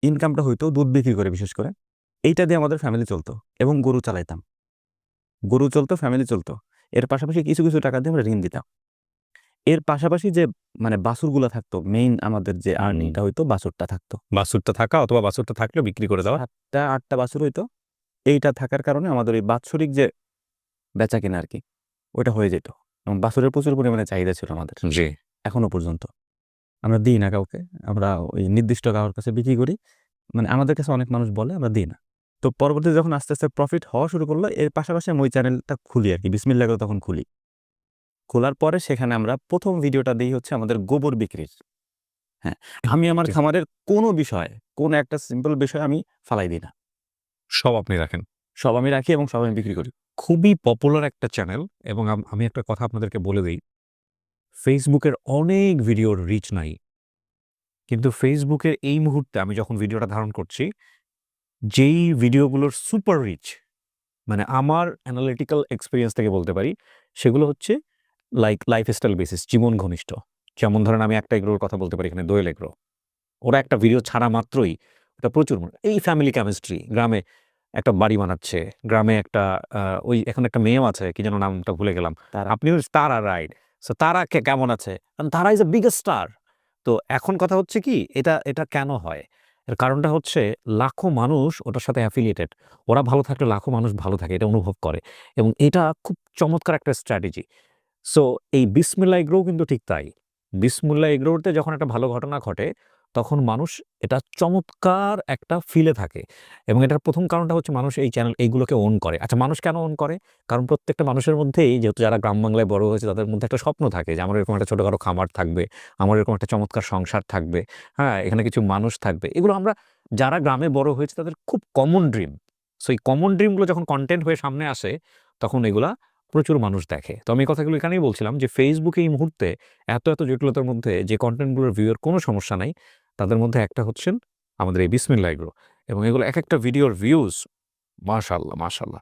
ইনকামটা হইতো দুধ বিক্রি করে, বিশেষ করে এইটা দিয়ে আমাদের ফ্যামিলি চলতো এবং গরু চালাইতাম। গরু চলতো, ফ্যামিলি চলতো। এর পাশাপাশি কিছু কিছু টাকা দিয়ে আমরা ঋণ দিতাম। এর পাশাপাশি যে মানে বাছুরগুলা থাকতো, মেইন আমাদের যে আর্নিংটা হইতো বাছুরটা থাকতো। বাছুরটা থাকা অথবা বাছুরটা থাকলেও বিক্রি করে দেওয়া। 7টা 8টা বাছুর হইতো। এইটা থাকার কারণে আমাদের ওই বাৎসরিক যে বেচা কিনা আর কি, ওইটা হয়ে যেত। এবং বাছুরের প্রচুর পরিমাণে চাহিদা ছিল আমাদের, জি। এখনো পর্যন্ত। আমরা দিই না কাউকে, আমরা ওই নির্দিষ্ট কারোর কাছে বিক্রি করি। মানে আমাদের কাছে অনেক মানুষ বলে, আমরা দিই না। তো পরবর্তীতে যখন আস্তে আস্তে প্রফিট হওয়া শুরু করলো, এর পাশাপাশি আমি ওই চ্যানেলটা খুলি আর কি, বিসমিল্লাহ করে তখন খুলি। খোলার পরে সেখানে আমরা প্রথম ভিডিওটা দিই হচ্ছে আমাদের গোবর বিক্রির। হ্যাঁ, আমি আমার খামারের কোনো বিষয়, কোনো একটা সিম্পল বিষয় আমি ফালাই দিই না। সব আপনি রাখেন। সব আমি রাখি এবং সব আমি বিক্রি করি। খুবই পপুলার একটা চ্যানেল এবং আমি একটা কথা আপনাদেরকে বলে দিই, ফেসবুকের অনেক ভিডিওর রিচ নাই। কিন্তু ফেসবুকের এই মুহূর্তে আমি যখন ভিডিওটা ধারণ করছি, যেই ভিডিওগুলোর সুপার রিচ, মানে আমার অ্যানালিটিক্যাল এক্সপেরিয়েন্স থেকে বলতে পারি, সেগুলো হচ্ছে লাইফস্টাইল বেসিস, জীবন ঘনিষ্ঠ। যেমন ধরেন আমি একটা এগ্রোর কথা বলতে পারি এখানে, দোয়েল এগ্রো। ওরা একটা ভিডিও ছাড়া মাত্রই ওটা প্রচুর এই ফ্যামিলি কেমিস্ট্রি, গ্রামে একটা বাড়ি বানাচ্ছে, গ্রামে একটা ওই এখন একটা মেয়েও আছে, কি যেন নামটা ভুলে গেলাম। আপনি তারা, রাইট। সো তারা কেমন আছে, তারা ইজ এ বিগেস্ট স্টার। তো এখন কথা হচ্ছে কি, এটা এটা কেন হয়? এর কারণটা হচ্ছে লাখো মানুষ ওটার সাথে অ্যাফিলিয়েটেড। ওরা ভালো থাকলে লাখো মানুষ ভালো থাকে, এটা অনুভব করে। এবং এটা খুব চমৎকার একটা স্ট্র্যাটেজি। সো এই বিসমিল্লাহ এগ্রোও কিন্তু ঠিক তাই। বিসমিল্লাহ এগ্রোতে যখন একটা ভালো ঘটনা ঘটে, তখন মানুষ এটা চমৎকার একটা ফিলে থাকে। এবং এটার প্রথম কারণটা হচ্ছে মানুষ এই চ্যানেল এইগুলোকে ওন করে। আচ্ছা, মানুষ কেন ওন করে? কারণ প্রত্যেকটা মানুষের মধ্যেই, যেহেতু যারা গ্রাম বাংলায় বড় হয়েছে, তাদের মধ্যে একটা স্বপ্ন থাকে যে আমার এরকম একটা ছোটখাটো খামার থাকবে, আমার এরকম একটা চমৎকার সংসার থাকবে, হ্যাঁ, এখানে কিছু মানুষ থাকবে। এগুলো আমরা যারা গ্রামে বড় হয়েছে তাদের খুব কমন ড্রিম। সো এই কমন ড্রিমগুলো যখন কন্টেন্ট হয়ে সামনে আসে, তখন এগুলা প্রচুর মানুষ দেখে। তো আমি এই কথাগুলো এখানেই বলছিলাম যে ফেসবুকে এই মুহূর্তে এত এত জটিলতার মধ্যে যে কন্টেন্টগুলোর ভিউয়ের কোনো সমস্যা নাই, তাদের মধ্যে একটা হচ্ছেন আমাদের এই বিসমিল্লাহ এগ্রো। এবং এগুলো এক একটা ভিডিওর ভিউজ, মাশাআল্লাহ মাশাআল্লাহ।